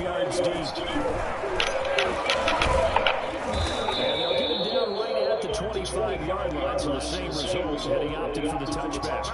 yards deep. And they'll get him down right at the 25-yard line, so the same result, and he opted for the touchback.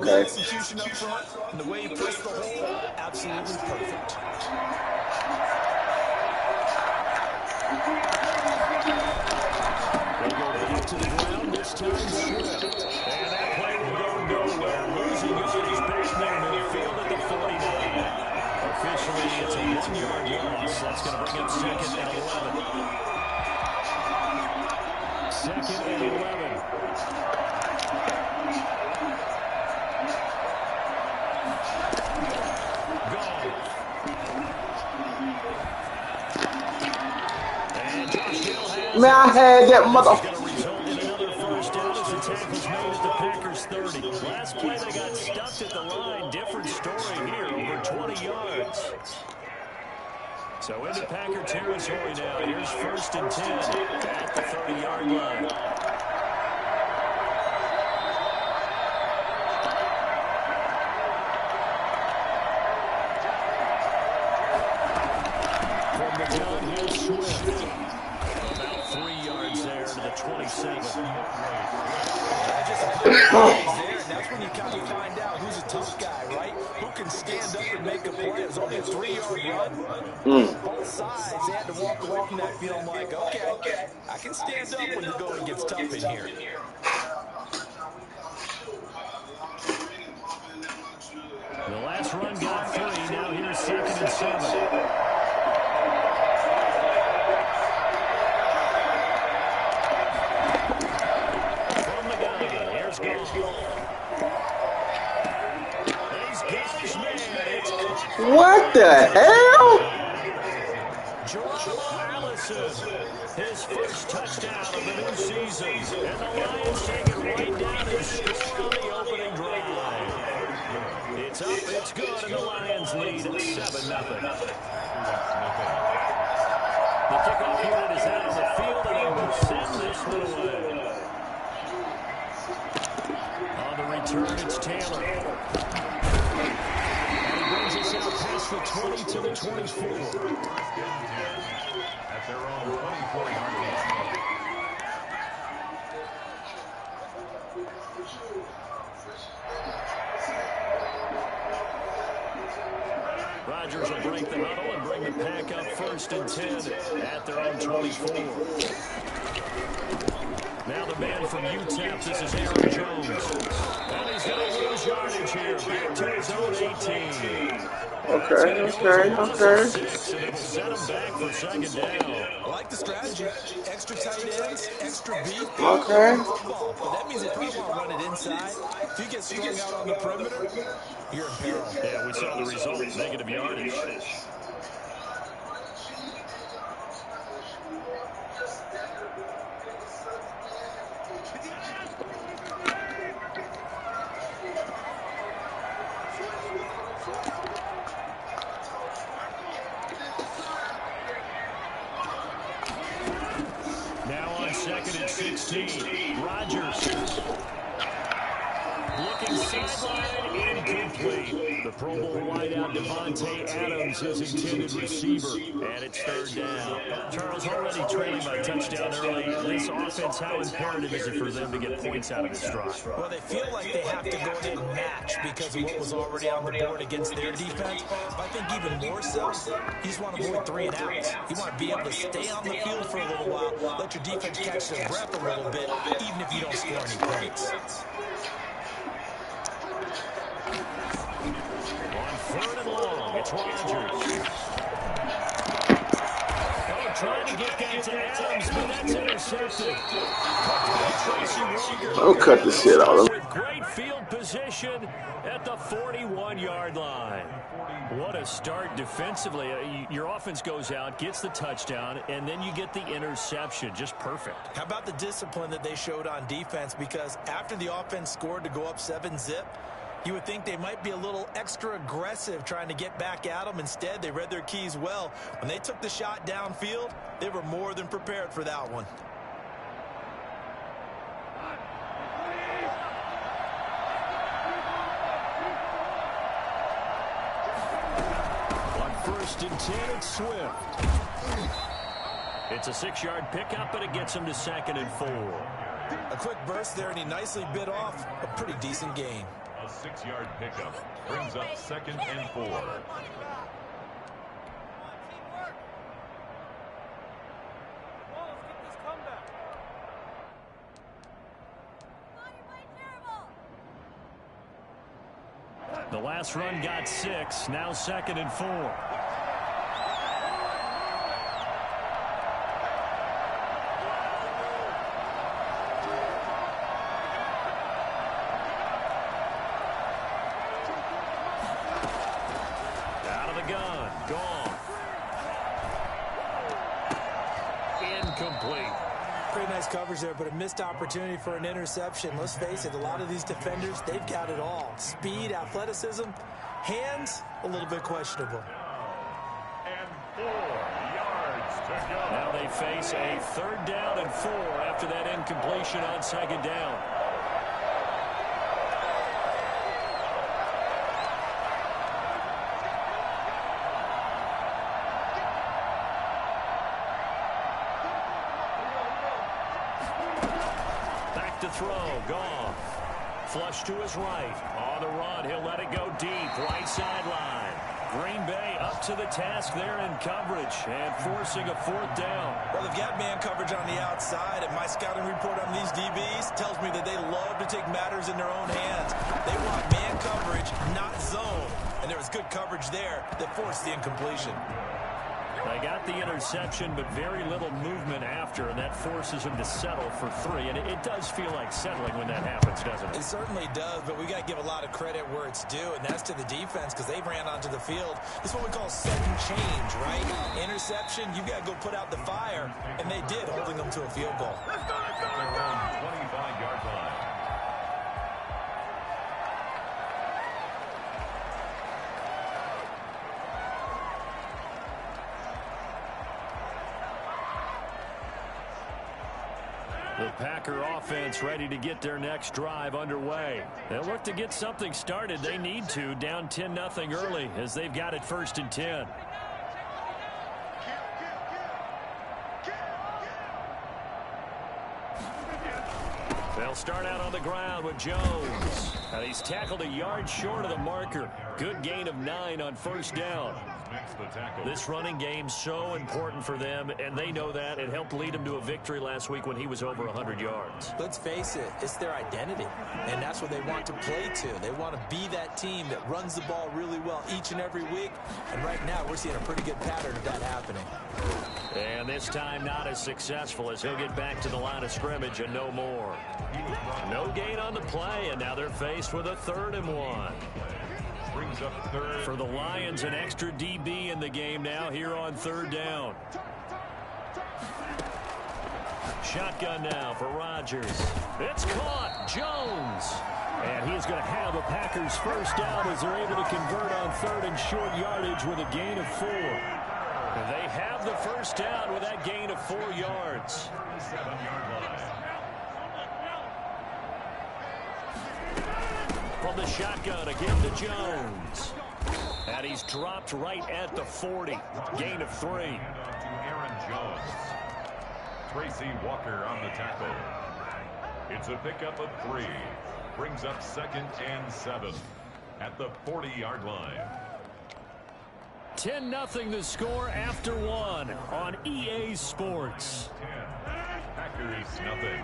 Execution up front, and the way he pressed the hole, absolutely perfect. They go back to the ground, this time Swift. And that play will go nowhere. Losing yardage back there midfield at the 49. Officially, it's a 1-yard loss. That's going to bring up 2nd and 11. 2nd and 11. Man, I had that mother. Another first down as the tackle's made at the Packers 30. Last play they got stuffed at the line. Different story here, over 20 yards. So into Packer territory now. Here's 1st and 10 at the 30-yard line. From the gun, here's Swift. 27. Just that's when you kind of find out who's a tough guy, right? Who can stand up and make a play. It's only a 3-yard run. Both sides, they had to walk away from that feeling like, okay, I can stand up when the going gets tough in here. The last run got 3. Now here's 2nd and 7. What the hell? His first touchdown of the new season. And the Lions take it right down and score on the opening drive. It's up, it's good, and the Lions lead 7-0. The kickoff unit is out on the field, and they will send this one away. On the return, it's Taylor. Past the 20 to the 24. At their own 24-yard line. Rodgers will break the huddle and bring the pack up 1st and 10 at their own 24. Now the man from UTEP, this is Aaron Jones. And he's going to lose yardage here. Back to his own 18. Okay, okay, okay. 6, and it'll set them back for second down. I like the strategy. Extra tight ends, extra beef. They want to Okay. run the football, but that means they probably want to run it inside. If you get strung out on the perimeter, you're in peril. Yeah, we saw the result. Negative yardage. Now on 2nd and 16. Rodgers. Looking sideline, incomplete. The Pro Bowl wideout Devontae Adams, his intended receiver. And it's 3rd down. Charles, already trailing by touchdown early. This offense, how imperative is it for them to get points out of this drive? Well, they feel like they have to go in and match because of what was already on the board against their defense. But I think even more so, you just want to avoid 3 and outs. You want to be able to stay on the field for a little while, let your defense catch their breath a little bit, even if you don't score any points. On 3rd and long, it's Rodgers. Trying to get that to Adams, but that's intercepted. Don't cut the shit out of him. With great field position at the 41-yard line. What a start defensively. Your offense goes out, gets the touchdown, and then you get the interception. Just perfect. How about the discipline that they showed on defense? Because after the offense scored to go up 7-zip, you would think they might be a little extra aggressive trying to get back at them. Instead, they read their keys well. When they took the shot downfield, they were more than prepared for that one. On 1st and 10, it's Swift. It's a 6-yard pickup, but it gets him to 2nd and 4. A quick burst there, and he nicely bit off a pretty decent gain. A 6-yard pickup brings up 2nd and 4. The last run got 6, now 2nd and 4. Pretty nice coverage there, but a missed opportunity for an interception. Let's face it, a lot of these defenders, they've got it all. Speed, athleticism, hands, a little bit questionable. And 4 yards to go. Now they face a 3rd down and 4 after that incompletion on 2nd down. To throw, Goff. Flush to his right. On the run, he'll let it go deep. Right sideline. Green Bay up to the task there in coverage and forcing a 4th down. Well, they've got man coverage on the outside, and my scouting report on these DBs tells me that they love to take matters in their own hands. They want man coverage, not zone. And there was good coverage there that forced the incompletion. They got the interception, but very little movement after, and that forces them to settle for 3. And it does feel like settling when that happens, doesn't it? It certainly does, but we got to give a lot of credit where it's due, and that's to the defense because they ran onto the field. This is what we call set and change, right? Interception, you got to go put out the fire, and they did, holding them to a field goal. Let's go, let's go, let's go. 25-yard line. The Packer offense ready to get their next drive underway. They'll look to get something started. They need to, down 10-0 early as they've got it 1st and 10. They'll start out on the ground with Jones. And he's tackled a yard short of the marker. Good gain of 9 on 1st down. makes the tackle. This running game's so important for them, and they know that. It helped lead them to a victory last week when he was over 100 yards. Let's face it, it's their identity, and that's what they want to play to. They want to be that team that runs the ball really well each and every week, and right now we're seeing a pretty good pattern of that happening. And this time not as successful as he'll get back to the line of scrimmage and no more. No gain on the play, and now they're faced with a 3rd and 1. Brings up 3rd. For the Lions, an extra DB in the game now here on 3rd down. Shotgun now for Rodgers. It's caught. Jones. And he's going to have a Packers first down as they're able to convert on 3rd and short yardage with a gain of 4. They have the first down with that gain of 4 yards. 7-yard line. From the shotgun again to Jones. And he's dropped right at the 40. Gain of 3. To Aaron Jones. Tracy Walker on the tackle. It's a pickup of 3. Brings up 2nd and 7 at the 40-yard line. 10-0 the score after 1 on EA Sports. 10. Packers nothing.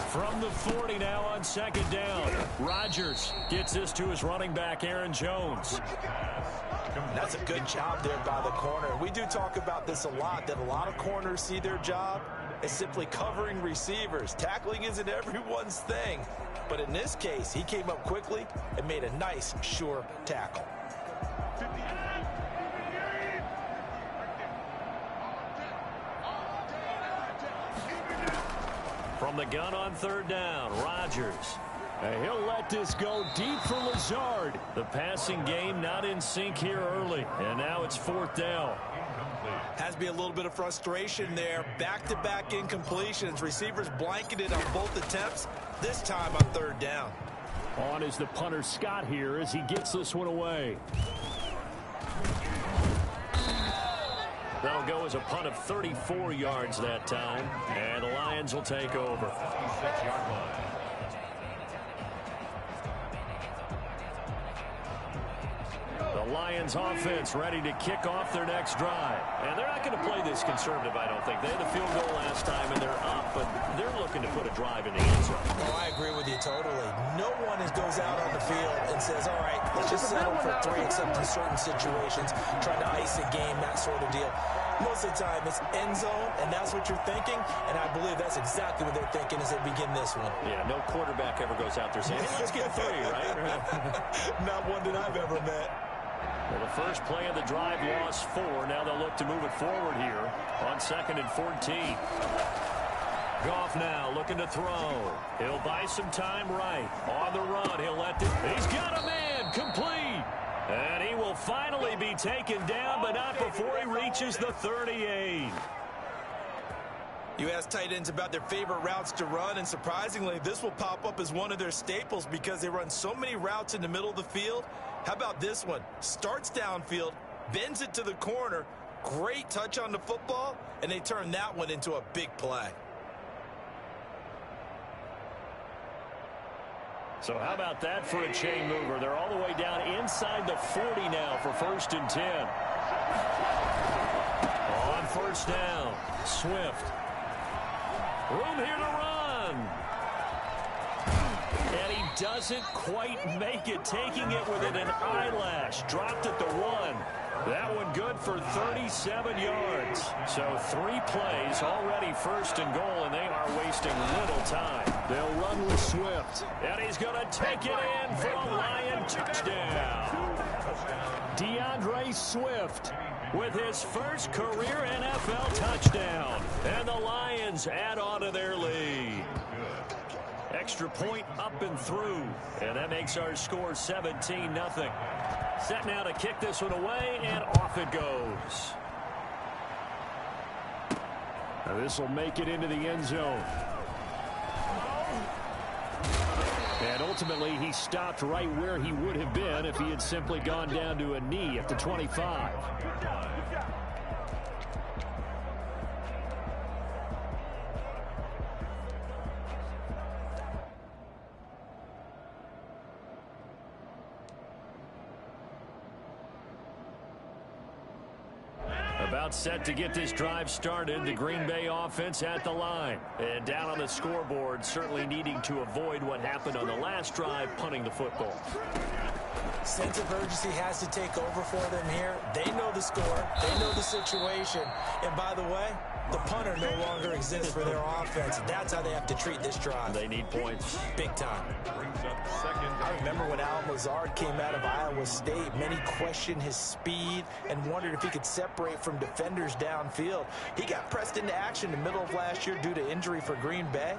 From the 40 now on 2nd down. Rodgers gets this to his running back, Aaron Jones. That's a good job there by the corner. We do talk about this a lot, that a lot of corners see their job as simply covering receivers. Tackling isn't everyone's thing. But in this case, he came up quickly and made a nice, sure tackle. From the gun on 3rd down, Rodgers. And he'll let this go deep for Lazard. The passing game not in sync here early. And now it's 4th down. Has to be a little bit of frustration there. Back-to-back incompletions. Receivers blanketed on both attempts. This time on 3rd down. On is the punter Scott here as he gets this one away. That'll go as a punt of 34 yards that time. And the Lions will take over. 56-yard line. The Lions offense ready to kick off their next drive. And they're not going to play this conservative, I don't think. They had the field goal last time and they're up, but they're looking to put a drive in the end zone. Oh, I agree with you totally. No one goes out on the field and says, all right, let's just settle for 3 except in certain situations, trying to ice a game, that sort of deal. Most of the time, it's end zone, and that's what you're thinking, and I believe that's exactly what they're thinking as they begin this one. Yeah, no quarterback ever goes out there saying, hey, let's get 3, right? Not one that I've ever met. Well, the first play of the drive lost 4. Now they'll look to move it forward here on 2nd and 14. Goff now looking to throw. He'll buy some time right. On the run, he'll let this. He's got a man complete. And he will finally be taken down, but not before he reaches the 38. You ask tight ends about their favorite routes to run, and surprisingly, this will pop up as one of their staples because they run so many routes in the middle of the field. How about this one? Starts downfield, bends it to the corner, great touch on the football, and they turn that one into a big play. So how about that for a chain mover? They're all the way down inside the 40 now for 1st and 10. On 1st down, Swift. Room here to run. And he doesn't quite make it, taking it within an eyelash. Dropped at the 1. That one good for 37 yards. So 3 plays, already 1st and goal, and they are wasting little time. They'll run with Swift. And he's going to take it in for a Lion touchdown. DeAndre Swift with his first career NFL touchdown. And the Lions add on to their lead. Extra point up and through. And that makes our score 17-0. Set now to kick this one away, and off it goes. Now this will make it into the end zone. And ultimately, he stopped right where he would have been if he had simply gone down to a knee at the 25. About set to get this drive started. The Green Bay offense at the line. And down on the scoreboard, certainly needing to avoid what happened on the last drive, punting the football. Sense of urgency has to take over for them here. They know the score. They know the situation. And by the way, the punter no longer exists for their offense. That's how they have to treat this drive. They need points. Big time. I remember when Alan Lazard came out of Iowa State, many questioned his speed and wondered if he could separate from defenders downfield. He got pressed into action in the middle of last year due to injury for Green Bay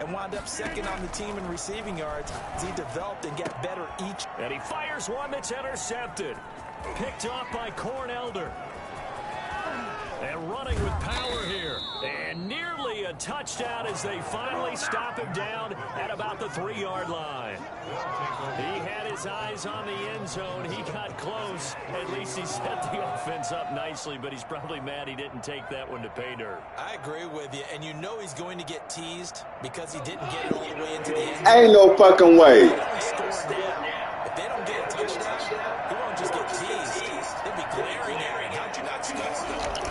and wound up second on the team in receiving yards as he developed and got better each. And he fires one that's intercepted. Picked off by Cornelder. And running with power here. And nearly a touchdown as they finally stop him down at about the 3-yard line. He had his eyes on the end zone. He got close. At least he set the offense up nicely, but he's probably mad he didn't take that one to pay dirt. I agree with you, and you know he's going to get teased because he didn't get it all the way into the end zone. Ain't no fucking way. If they don't get a touchdown, he won't just get teased. They'll be glaring at him. How'd you not score?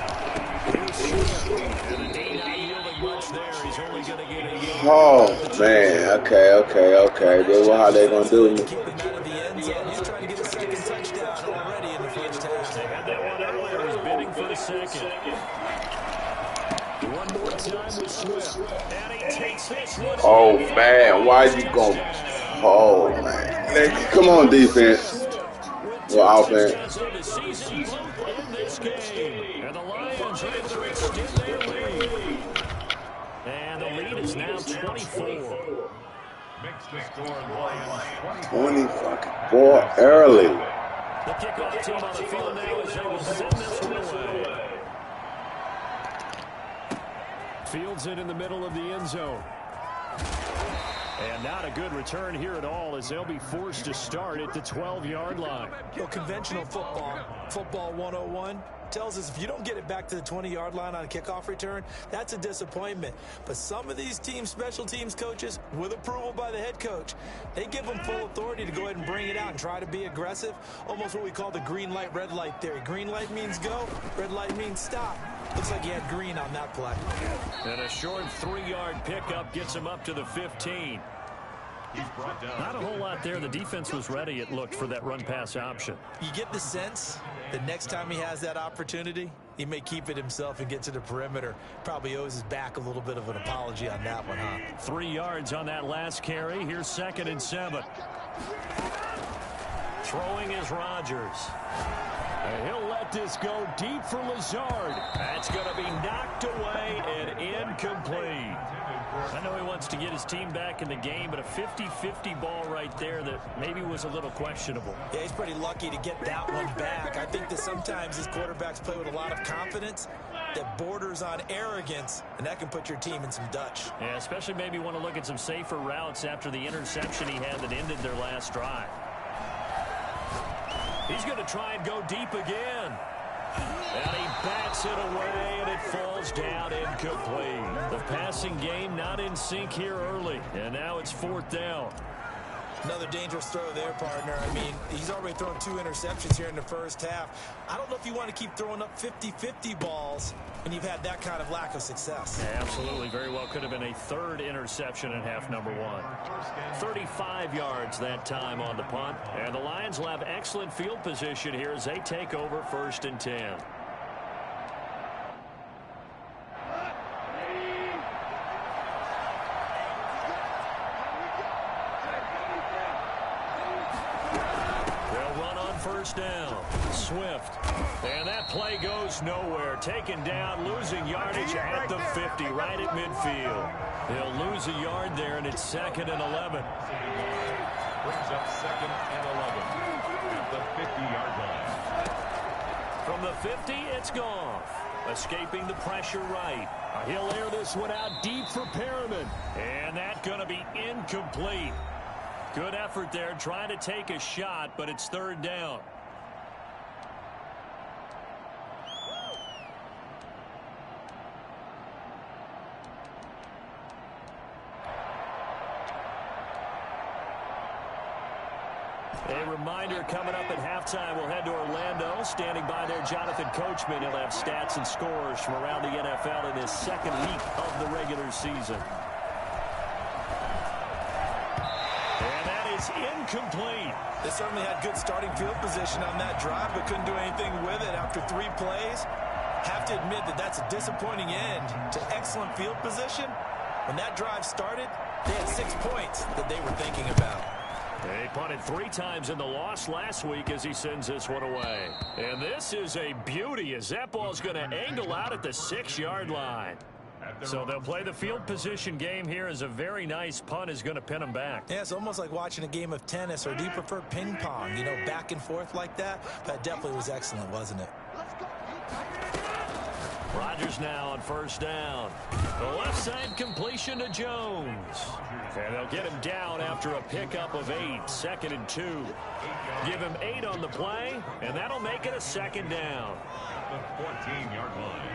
Oh man, okay. This is how they gonna do me. He's trying to get a second touchdown already in the first half. They had that one earlier. He's bidding for the second. One more time with Swift. And he takes this one. Oh man, why you going? Oh man, come on defense. Well, offense. And the Lions are able to extend their lead. And the lead is now 24. Makes the score Lions 20 fucking 4 early. The kickoff team on the field now is able to send this one away. Fields it in the middle of the end zone. And not a good return here at all as they'll be forced to start at the 12-yard line. Well, conventional football 101, tells us if you don't get it back to the 20-yard line on a kickoff return, that's a disappointment. But some of these teams, special teams coaches, with approval by the head coach, they give them full authority to go ahead and bring it out and try to be aggressive, almost what we call the green light, red light theory. Green light means go, red light means stop. Looks like he had green on that play. And a short 3-yard pickup gets him up to the 15. Not a whole lot there. The defense was ready, it looked, for that run-pass option. You get the sense that next time he has that opportunity, he may keep it himself and get to the perimeter. Probably owes his back a little bit of an apology on that one, huh? 3 yards on that last carry. Here's 2nd and 7. Throwing is Rodgers. And he'll let this go deep for Lazard. That's going to be knocked away and incomplete. I know he wants to get his team back in the game, but a 50-50 ball right there that maybe was a little questionable. Yeah, he's pretty lucky to get that one back. I think that sometimes these quarterbacks play with a lot of confidence that borders on arrogance, and that can put your team in some Dutch. Yeah, especially maybe want to look at some safer routes after the interception he had that ended their last drive. He's going to try and go deep again. And he bats it away, and it falls down incomplete. The passing game not in sync here early, and now it's 4th down. Another dangerous throw there, partner. I mean, he's already thrown 2 interceptions here in the first half. I don't know if you want to keep throwing up 50-50 balls when you've had that kind of lack of success. Yeah, absolutely. Very well could have been a 3rd interception in half number 1. 35 yards that time on the punt. And the Lions will have excellent field position here as they take over 1st and 10. First down, Swift, and that play goes nowhere. Taken down, losing yardage at the 50, right at midfield. He'll lose a yard there, and it's 2nd and 11. Brings up 2nd and 11 at the 50-yard line. From the 50, it's Goff, escaping the pressure right. He'll air this one out deep for Perriman, and that's going to be incomplete. Good effort there, trying to take a shot, but it's 3rd down. A reminder coming up at halftime, we'll head to Orlando. Standing by there, Jonathan Coachman. He'll have stats and scores from around the NFL in his second week of the regular season. And that is incomplete. They certainly had good starting field position on that drive, but couldn't do anything with it after 3 plays. Have to admit that that's a disappointing end to excellent field position. When that drive started, they had 6 points that they were thinking about. He punted 3 times in the loss last week as he sends this one away. And this is a beauty as that ball's going to angle out at the 6-yard line. So they'll play the field position game here as a very nice punt is going to pin them back. Yeah, it's almost like watching a game of tennis, or do you prefer ping pong? You know, back and forth like that? That definitely was excellent, wasn't it? Rodgers now on first down. The left side completion to Jones. And they'll get him down after a pickup of 8, 2nd and 2. Give him 8 on the play, and that'll make it a 2nd down. At the 14-yard line.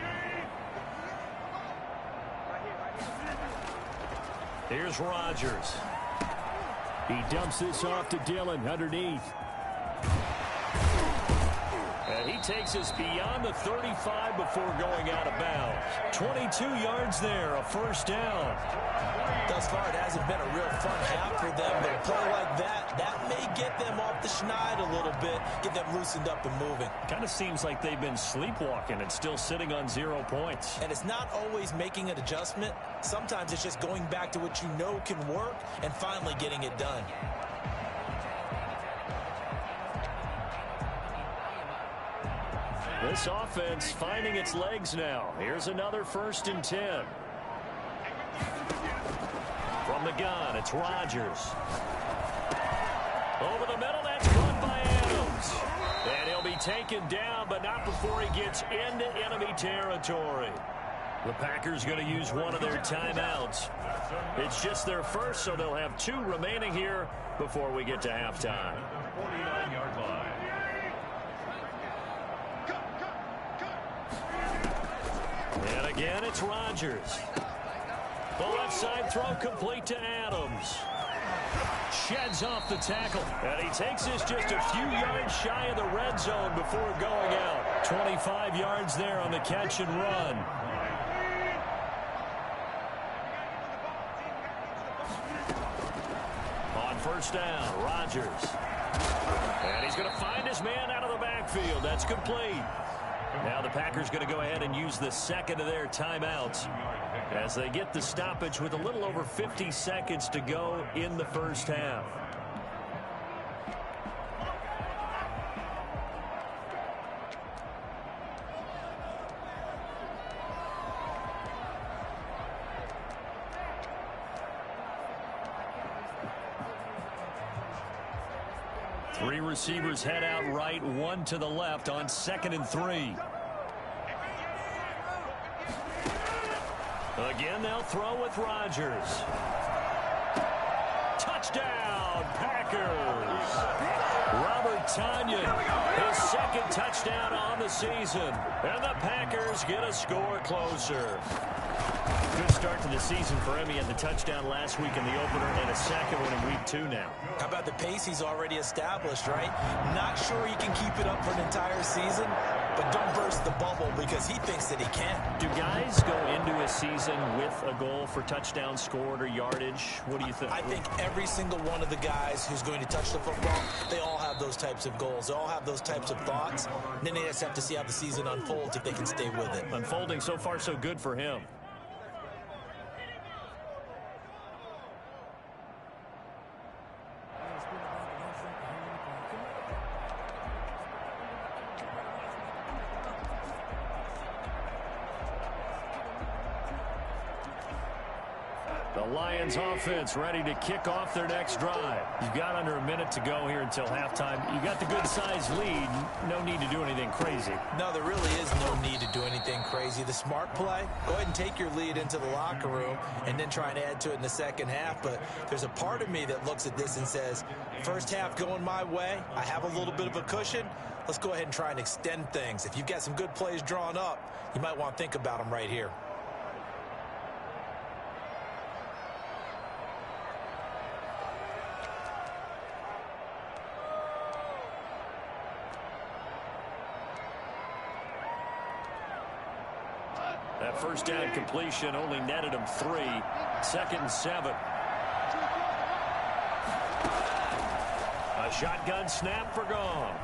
Here's Rodgers. He dumps this off to Dillon underneath. And he takes us beyond the 35 before going out of bounds. 22 yards there, a first down. Thus far, it hasn't been a real fun half for them. They'll play like that. That may get them off the schneid a little bit, get them loosened up and moving. Kind of seems like they've been sleepwalking and still sitting on 0 points. And it's not always making an adjustment. Sometimes it's just going back to what you know can work and finally getting it done. This offense finding its legs now. Here's another 1st and 10. From the gun, it's Rodgers. Over the middle, that's caught by Adams. And he'll be taken down, but not before he gets into enemy territory. The Packers going to use one of their timeouts. It's just their first, so they'll have 2 remaining here before we get to halftime. 49-yard line. And again, it's Rodgers. The left side throw complete to Adams. Sheds off the tackle. And he takes this just a few yards shy of the red zone before going out. 25 yards there on the catch and run. On first down, Rodgers. And he's going to find his man out of the backfield. That's complete. Now the Packers going to go ahead and use the second of their timeouts as they get the stoppage with a little over 50 seconds to go in the first half. Three receivers head out right, 1 to the left on 2nd and 3. Again, they'll throw with Rodgers. Touchdown, Packers. Robert Tonyan, his 2nd touchdown on the season. And the Packers get a score closer. Good start to the season for him. He had the touchdown last week in the opener and a 2nd one in week 2 now. How about the pace he's already established, right? Not sure he can keep it up for an entire season, but don't burst the bubble because he thinks that he can. Do guys go into a season with a goal for touchdowns scored or yardage? What do you think? I think every single one of the guys who's going to touch the football, they all have those types of goals. They all have those types of thoughts. And then they just have to see how the season unfolds if they can stay with it. Unfolding so far so good for him. The Lions offense ready to kick off their next drive. You've got under a minute to go here until halftime. You got the good size lead. No need to do anything crazy. No, there really is no need to do anything crazy. The smart play, go ahead and take your lead into the locker room and then try and add to it in the second half. But there's a part of me that looks at this and says, first half going my way, I have a little bit of a cushion. Let's go ahead and try and extend things. If you've got some good plays drawn up, you might want to think about them right here. That first down completion only netted him 3. 2nd and 7. A shotgun snap for Goff.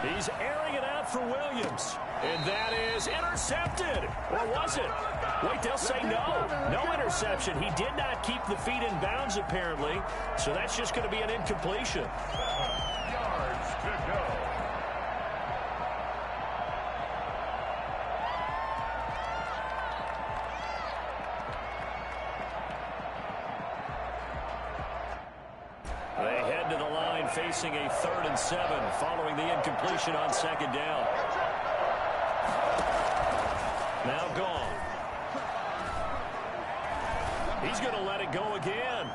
He's airing it out for Williams. And that is intercepted. Or was it? Wait, they'll say no. No interception. He did not keep the feet in bounds, apparently. So that's just going to be an incompletion. Yards to go. They head to the line facing a 3rd and 7 following the incompletion on 2nd down. Now gone. He's going to let it go again.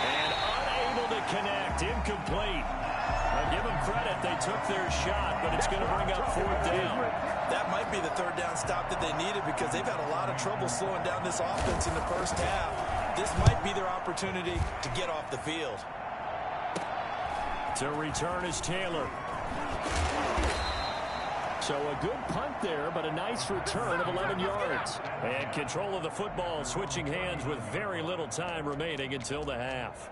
And unable to connect. Incomplete. I'll give them credit. They took their shot, but it's going to bring up 4th down. That might be the 3rd down stop that they needed because they've had a lot of trouble slowing down this offense in the first half. This might be their opportunity to get off the field. To return is Taylor. So a good punt there, but a nice return of 11 yards. And control of the football switching hands with very little time remaining until the half.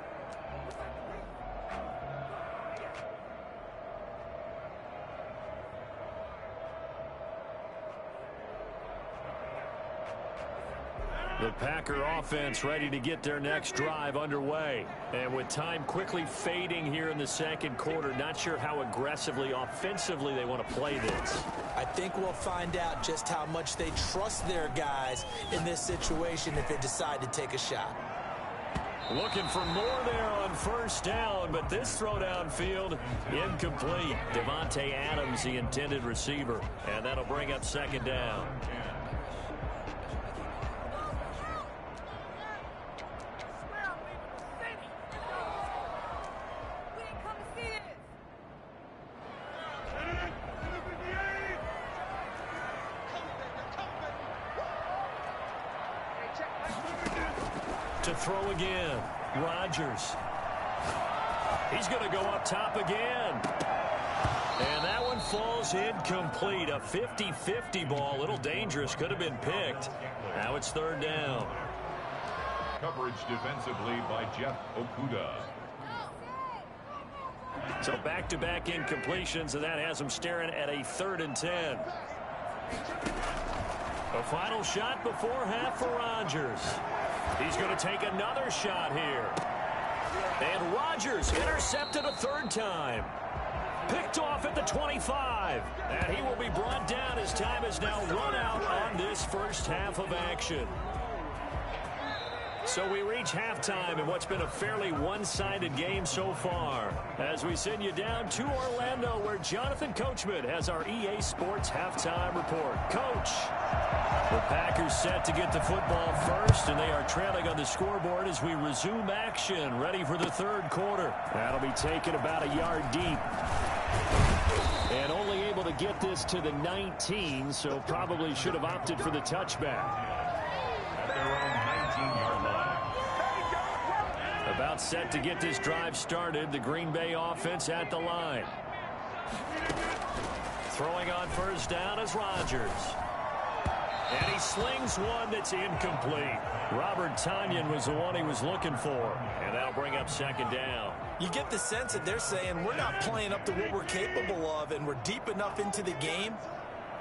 The Packer offense ready to get their next drive underway. And with time quickly fading here in the 2nd quarter, not sure how aggressively, offensively they want to play this. I think we'll find out just how much they trust their guys in this situation if they decide to take a shot. Looking for more there on 1st down, but this throw downfield incomplete. Devontae Adams, the intended receiver, and that'll bring up 2nd down. To throw again, Rodgers. He's going to go up top again. And that one falls incomplete. A 50-50 ball, a little dangerous, could have been picked. Now it's 3rd down. Coverage defensively by Jeff Okuda. So back-to-back incompletions, and that has him staring at a 3rd and 10. A final shot before half for Rodgers. He's going to take another shot here. And Rodgers intercepted a 3rd time. Picked off at the 25. And he will be brought down as time has now run out on this first half of action. So we reach halftime in what's been a fairly one-sided game so far. As we send you down to Orlando, where Jonathan Coachman has our EA Sports halftime report. Coach, the Packers set to get the football first, and they are trailing on the scoreboard as we resume action, ready for the 3rd quarter. That'll be taken about a yard deep. And only able to get this to the 19, so probably should have opted for the touchback. At their own 19-yard line. About set to get this drive started, the Green Bay offense at the line. Throwing on 1st down is Rodgers. And he slings one that's incomplete. Robert Tonyan was the one he was looking for. And that'll bring up 2nd down. You get the sense that they're saying we're not playing up to what we're capable of, and we're deep enough into the game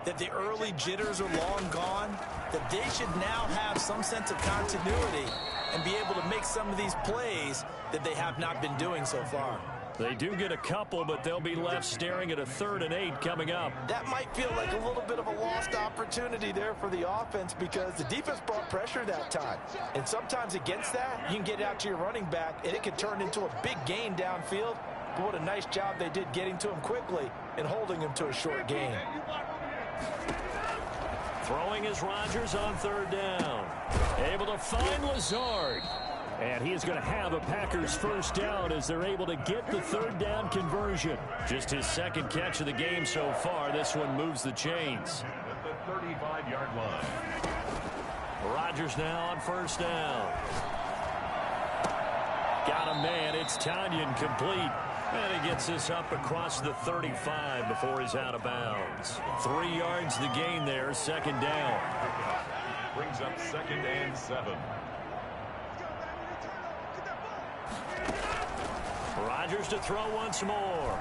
that the early jitters are long gone, that they should now have some sense of continuity and be able to make some of these plays that they have not been doing so far. They do get a couple, but they'll be left staring at a 3rd and 8 coming up. That might feel like a little bit of a lost opportunity there for the offense because the defense brought pressure that time. And sometimes against that, you can get out to your running back, and it can turn into a big gain downfield. But what a nice job they did getting to him quickly and holding him to a short gain. Throwing is Rodgers on 3rd down. Able to find Lazard. And he is going to have a Packers 1st down as they're able to get the 3rd down conversion. Just his 2nd catch of the game so far. This one moves the chains. At the 35-yard line. Rodgers now on 1st down. Got a man. It's Tonyan complete. And he gets this up across the 35 before he's out of bounds. 3 yards the gain there, second down. Brings up 2nd and 7. Rodgers to throw once more.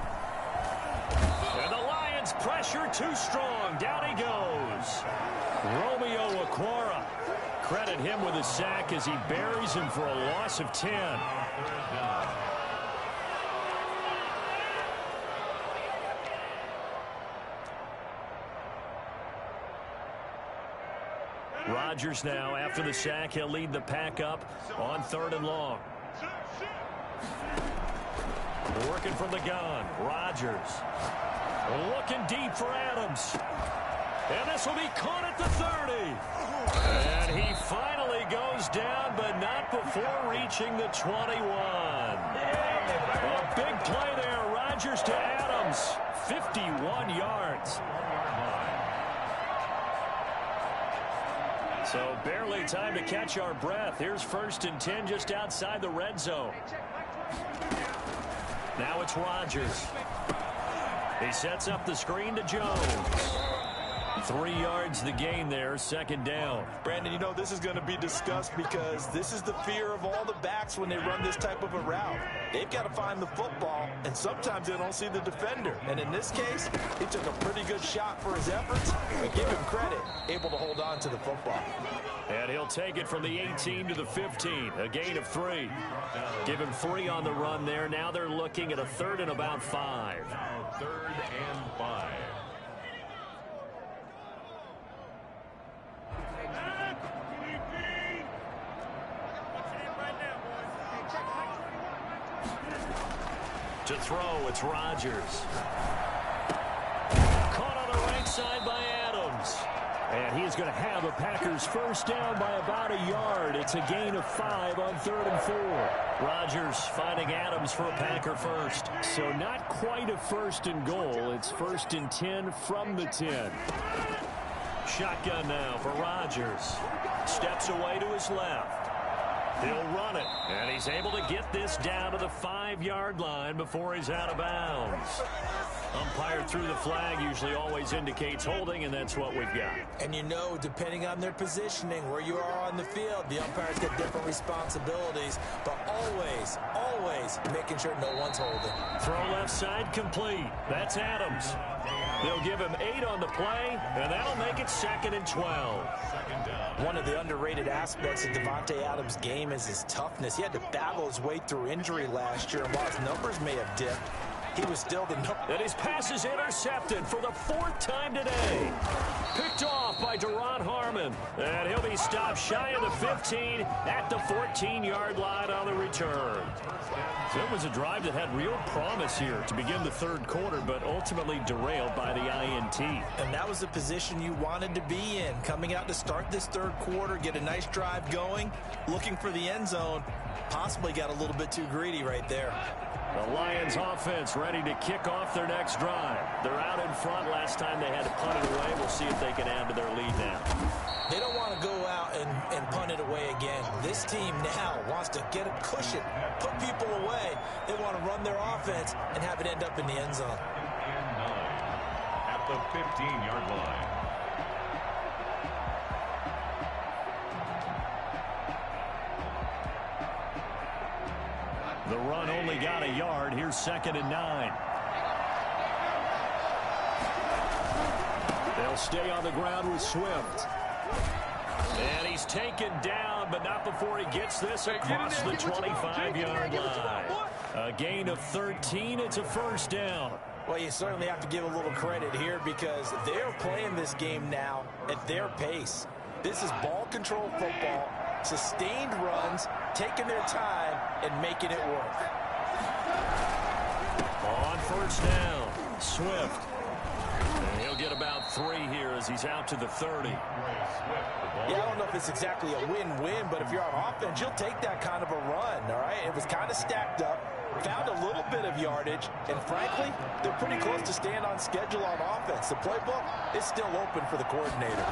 And the Lions pressure too strong. Down he goes. Romeo Okwara. Credit him with a sack as he buries him for a loss of 10. Rodgers now, after the sack, he'll lead the pack up on 3rd and long. Working from the gun, Rodgers. Looking deep for Adams. And this will be caught at the 30. And he finally goes down, but not before reaching the 21. A big play there, Rodgers to Adams. 51 yards. So barely time to catch our breath. Here's 1st and 10 just outside the red zone. Now it's Rodgers. He sets up the screen to Jones. 3 yards the gain there, second down. Brandon, you know, this is going to be discussed because this is the fear of all the backs when they run this type of a route. They've got to find the football, and sometimes they don't see the defender. And in this case, he took a pretty good shot for his efforts, but give him credit, able to hold on to the football. And he'll take it from the 18 to the 15, a gain of 3. Give him 3 on the run there. Now they're looking at a 3rd and about 5. Now 3rd and 5. To throw, it's Rodgers. Caught on the right side by Adams. And he is going to have a Packers first down by about a yard. It's a gain of 5 on 3rd and 4. Rodgers finding Adams for a Packer first. So not quite a 1st and goal. It's 1st and 10 from the 10. Shotgun now for Rodgers. Steps away to his left. He'll run it, and he's able to get this down to the 5-yard line before he's out of bounds. Umpire threw the flag, usually always indicates holding, and that's what we've got. And you know, depending on their positioning, where you are on the field, the umpires get different responsibilities, but always, always making sure no one's holding. Throw left side complete. That's Adams. They'll give him 8 on the play, and that'll make it 2nd and 12. One of the underrated aspects of Davante Adams' game is his toughness. He had to battle his way through injury last year, and while his numbers may have dipped, he was still the number. And his pass is intercepted for the 4th time today. Picked off by Deron Harmon. And he'll be stopped shy of the 15 at the 14-yard line on the return. So it was a drive that had real promise here to begin the 3rd quarter, but ultimately derailed by the INT. And that was the position you wanted to be in. Coming out to start this 3rd quarter, get a nice drive going, looking for the end zone. Possibly got a little bit too greedy right there. The Lions offense ready to kick off their next drive. They're out in front. Last time they had to punt it away. We'll see if they can add to their lead now. They don't want to go out and punt it away again. This team now wants to get a cushion, put people away. They want to run their offense and have it end up in the end zone. At the 15-yard line. The run only got a yard. Here's 2nd and 9. They'll stay on the ground with Swift. And he's taken down, but not before he gets this across the 25-yard line. A gain of 13. It's a first down. Well, you certainly have to give a little credit here because they're playing this game now at their pace. This is ball control football, sustained runs, taking their time, and making it work. On first down, Swift. And he'll get about 3 here as he's out to the 30. Yeah, I don't know if it's exactly a win-win, but if you're on offense, you'll take that kind of a run, all right? It was kind of stacked up, found a little bit of yardage, and frankly, they're pretty close to staying on schedule on offense. The playbook is still open for the coordinator.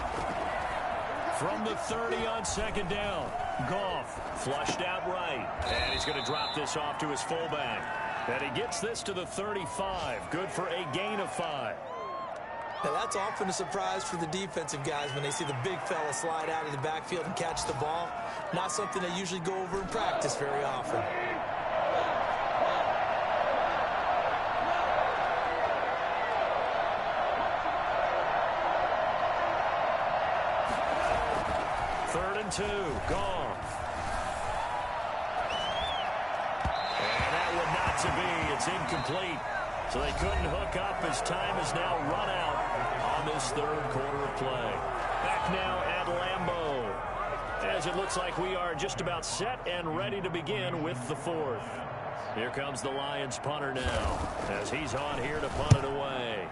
From the 30 on 2nd down, Goff flushed out right. And he's going to drop this off to his fullback. And he gets this to the 35. Good for a gain of 5. Now, that's often a surprise for the defensive guys when they see the big fella slide out of the backfield and catch the ball. Not something they usually go over in practice very often. Third and 2. Gone. And that one not to be. It's incomplete. So they couldn't hook up as time is now run out on this third quarter of play. Back now at Lambeau, as it looks like we are just about set and ready to begin with the fourth. Here comes the Lions punter now, as he's on here to punt it away.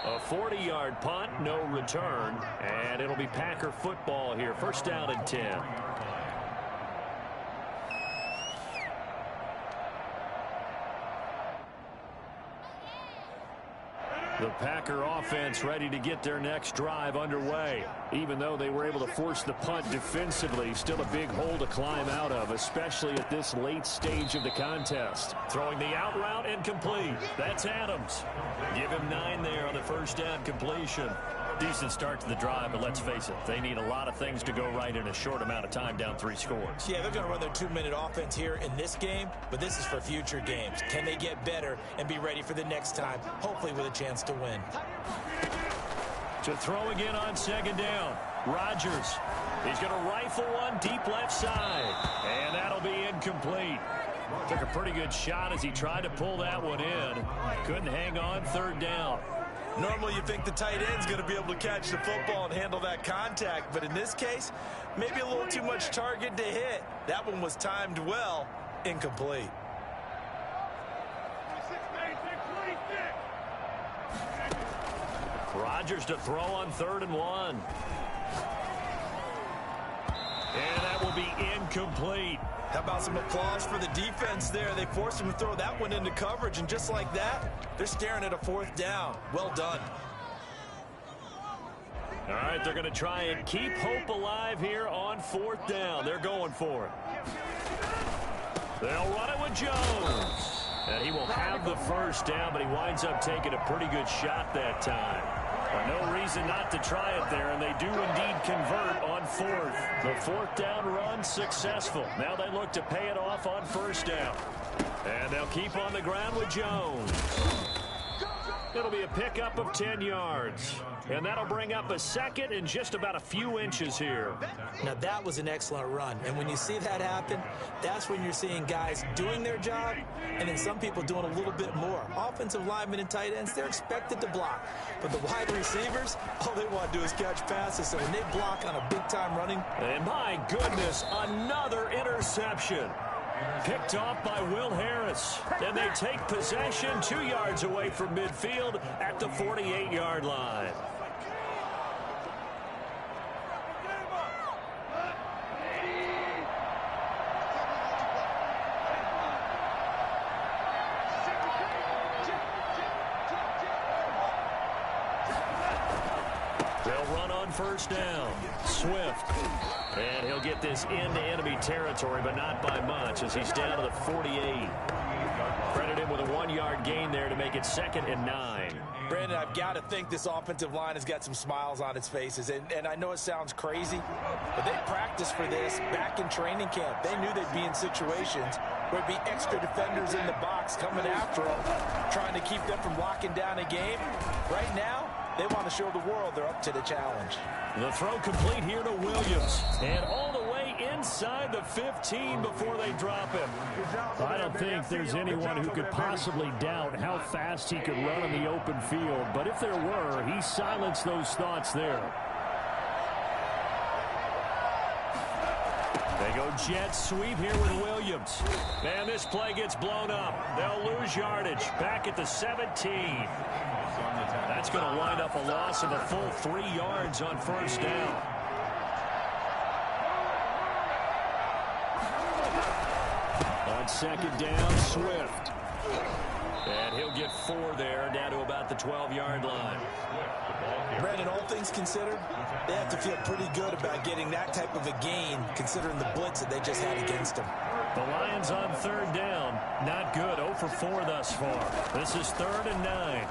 A 40-yard punt, no return, and it'll be Packer football here. First down and 10. The Packer offense ready to get their next drive underway. Even though they were able to force the punt defensively, still a big hole to climb out of, especially at this late stage of the contest. Throwing the out route and complete. That's Adams. Give him 9 there on the first down completion. Decent start to the drive, but let's face it, they need a lot of things to go right in a short amount of time, down 3 scores. Yeah, they're going to run their 2-minute offense here in this game, but this is for future games. Can they get better and be ready for the next time, hopefully with a chance to win? To throw again on second down, Rodgers. He's going to rifle one deep left side, and that'll be incomplete. Took a pretty good shot as he tried to pull that one in. Couldn't hang on, third down. Normally you think the tight end's going to be able to catch the football and handle that contact, but in this case, maybe a little too much target to hit. That one was timed well, incomplete. Rodgers to throw on 3rd and 1. And that will be incomplete. How about some applause for the defense there? They forced him to throw that one into coverage, and just like that, they're staring at a 4th down. Well done. All right, they're going to try and keep hope alive here on 4th down. They're going for it. They'll run it with Jones. And he will have the first down, but he winds up taking a pretty good shot that time. No reason not to try it there, and they do indeed convert on 4th. The 4th down run successful. Now they look to pay it off on 1st down. And they'll keep on the ground with Jones. It'll be a pickup of 10 yards. And that'll bring up a 2nd and just about a few inches here. Now that was an excellent run. And when you see that happen, that's when you're seeing guys doing their job and then some people doing a little bit more. Offensive linemen and tight ends, they're expected to block. But the wide receivers, all they want to do is catch passes. So when they block on a big-time running. And my goodness, another interception. Picked off by Will Harris. And they take possession 2 yards away from midfield at the 48-yard line. They'll run on 1st down. Swift. And he'll get this into enemy territory, but not by much as he's down to the 48. Credit him with a 1-yard gain there to make it 2nd and 9. Brandon, I've got to think this offensive line has got some smiles on its faces. And I know it sounds crazy, but they practiced for this back in training camp. They knew they'd be in situations where there'd be extra defenders in the box coming after them, trying to keep them from locking down a game. Right now, they want to show the world they're up to the challenge. The throw complete here to Williams. And all the way inside the 15 before they drop him. I don't think there's anyone who could possibly doubt how fast he could run in the open field. But if there were, he silenced those thoughts there. They go jet sweep here with Williams. And this play gets blown up. They'll lose yardage back at the 17. That's going to wind up a loss of a full 3 yards on 1st down. On 2nd down, Swift. And he'll get 4 there, down to about at the 12-yard line. Brandon, all things considered, they have to feel pretty good about getting that type of a gain, considering the blitz that they just had against them. The Lions on third down. Not good. 0 for 4 thus far. This is 3rd and 9.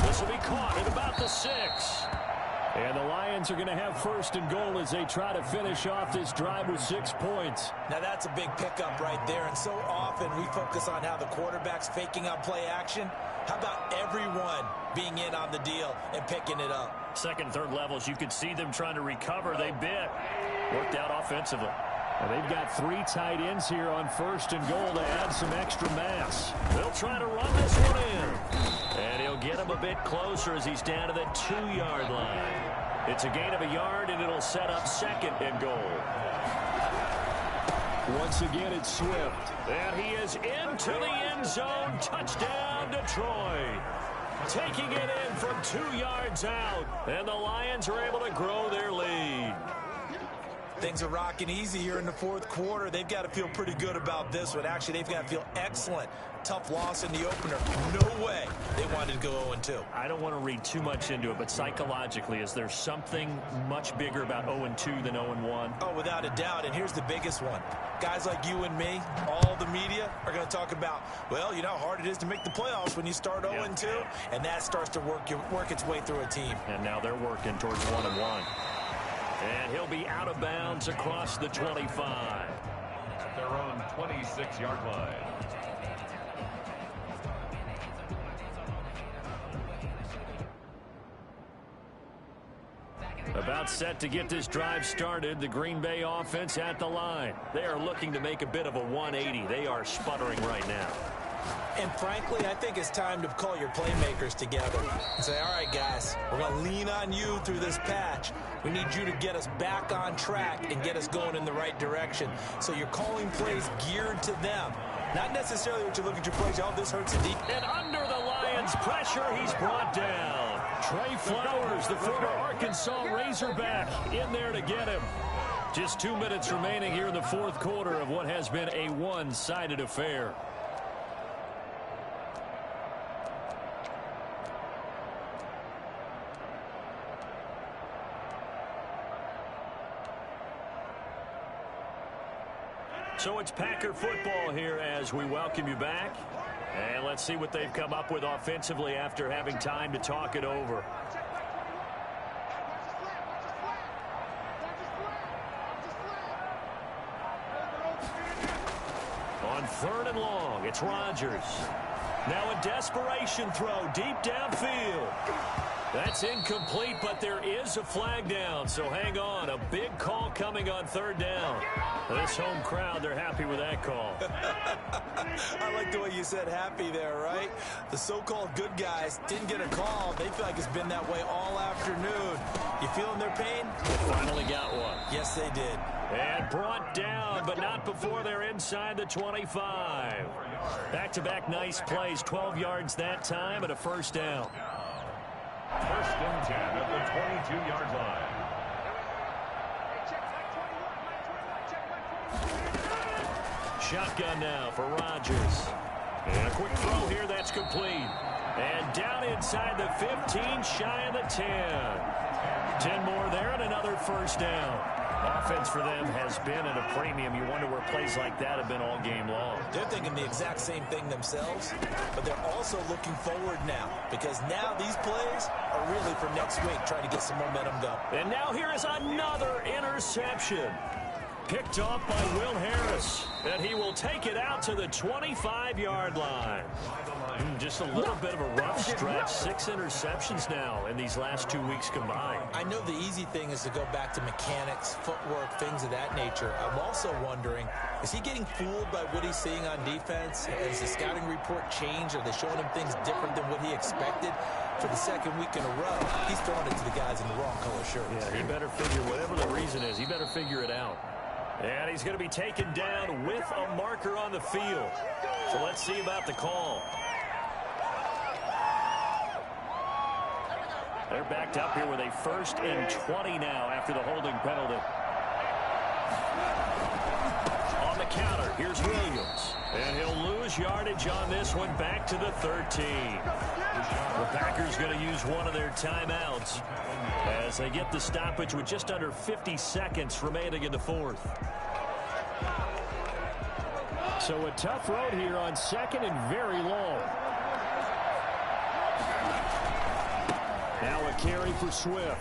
This will be caught at about the 6. And the Lions are going to have 1st and goal as they try to finish off this drive with 6 points. Now that's a big pickup right there, and so often we focus on how the quarterback's faking on play action. How about everyone being in on the deal and picking it up? Second, third levels, you could see them trying to recover. They bit. Worked out offensively. And they've got 3 tight ends here on 1st and goal to add some extra mass. They'll try to run this one in. And he'll get him a bit closer as he's down to the 2-yard line. It's a gain of a yard, and it'll set up 2nd and goal. Once again, it's Swift. And he is into the end zone. Touchdown, Detroit. Taking it in from 2 yards out. And the Lions are able to grow their lead. Things are rocking easy here in the 4th quarter. They've got to feel pretty good about this one. Actually, they've got to feel excellent. Tough loss in the opener. No way they wanted to go 0-2. I don't want to read too much into it, but psychologically, is there something much bigger about 0-2 than 0-1? Oh, without a doubt. And here's the biggest one. Guys like you and me, all the media, are going to talk about, well, you know how hard it is to make the playoffs when you start 0-2, and that starts to work its way through a team. And now they're working towards 1-1. And he'll be out of bounds across the 25. Their own 26-yard line. About set to get this drive started, the Green Bay offense at the line. They are looking to make a bit of a 180. They are sputtering right now. And frankly, I think it's time to call your playmakers together and say, all right, guys, we're going to lean on you through this patch. We need you to get us back on track and get us going in the right direction. So you're calling plays geared to them. Not necessarily what you look at your plays, oh, this hurts a deep. And under the Lions' pressure, he's brought down. Trey Flowers, the former Arkansas Razorback, in there to get him. Just 2 minutes remaining here in the 4th quarter of what has been a one-sided affair. So it's Packer football here as we welcome you back. And let's see what they've come up with offensively after having time to talk it over. On 3rd and long, it's Rodgers. Now a desperation throw deep downfield. That's incomplete, but there is a flag down, so hang on. A big call coming on 3rd down. This home crowd, they're happy with that call. I like the way you said happy there, right? The so-called good guys didn't get a call. They feel like it's been that way all afternoon. You feeling their pain? They finally got one. Yes, they did. And brought down, but not before they're inside the 25. Back-to-back nice plays, 12 yards that time and a 1st down. 1st and 10 at the 22-yard line. Shotgun now for Rodgers. And a quick throw here, that's complete. And down inside the 15, shy of the 10. 10 more there and another 1st down. Offense for them has been at a premium. You wonder where plays like that have been all game long. They're thinking the exact same thing themselves, but they're also looking forward now because now these plays are really for next week, trying to get some momentum going. And now here is another interception. Picked off by Will Harris, and he will take it out to the 25-yard line. Just a little bit of a rough stretch. 6 interceptions now in these last 2 weeks combined. I know the easy thing is to go back to mechanics, footwork, things of that nature. I'm also wondering, is he getting fooled by what he's seeing on defense? Has the scouting report changed? Are they showing him things different than what he expected? For the 2nd week in a row, he's throwing it to the guys in the wrong color shirts. Yeah, he better figure, whatever the reason is, he better figure it out. And he's going to be taken down with a marker on the field. So let's see about the call. They're backed up here with a 1st and 20 now after the holding penalty. On the counter, here's Williams. And he'll lose yardage on this one, back to the 13. The Packers going to use one of their timeouts as they get the stoppage with just under 50 seconds remaining in the fourth. So a tough road here on second and very long. Now a carry for Swift.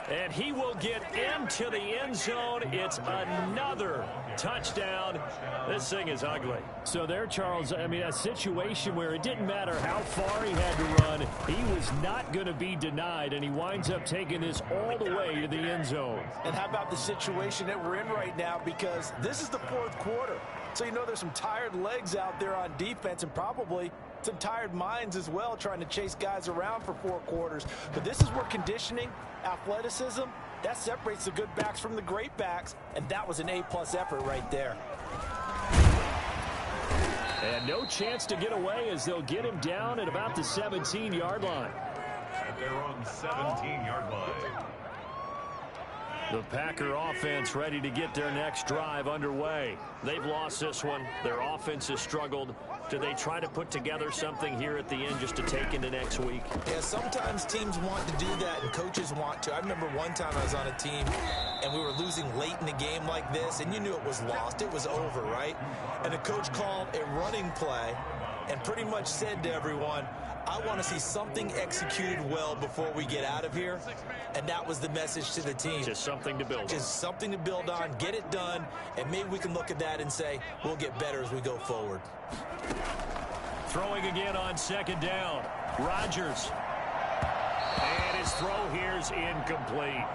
And he will get into the end zone. It's another touchdown. This thing is ugly. So there, Charles, I mean, a situation where it didn't matter how far he had to run. He was not going to be denied, and he winds up taking this all the way to the end zone. And how about the situation that we're in right now? Because this is the fourth quarter. So you know there's some tired legs out there on defense and probably some tired minds as well trying to chase guys around for 4 quarters. But this is where conditioning, athleticism, that separates the good backs from the great backs, and that was an A-plus effort right there. And no chance to get away as they'll get him down at about the 17-yard line. At their own 17-yard line. The Packer offense ready to get their next drive underway. They've lost this one. Their offense has struggled. Do they try to put together something here at the end just to take into next week? Yeah, sometimes teams want to do that and coaches want to. I remember one time I was on a team and we were losing late in a game like this, and you knew it was lost. It was over, right? And the coach called a running play and pretty much said to everyone, I want to see something executed well before we get out of here. And that was the message to the team. Just something to build on. Just something to build on, get it done, and maybe we can look at that and say, we'll get better as we go forward. Throwing again on second down. Rodgers. And his throw here's incomplete.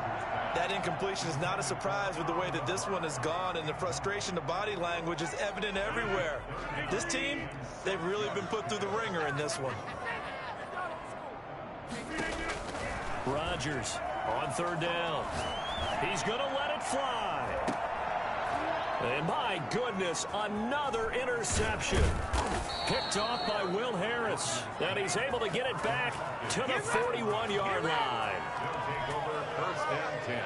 That incompletion is not a surprise with the way that this one has gone, and the frustration, the body language is evident everywhere. This team, they've really been put through the ringer in this one. Rodgers on third down. He's going to let it fly. And my goodness, another interception. Picked off by Will Harris. And he's able to get it back to the 41-yard line. They'll take over first and 10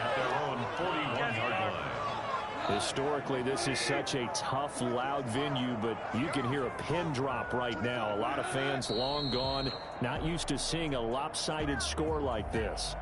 at their own 41-yard line. Historically, this is such a tough, loud venue, but you can hear a pin drop right now. A lot of fans long gone, not used to seeing a lopsided score like this.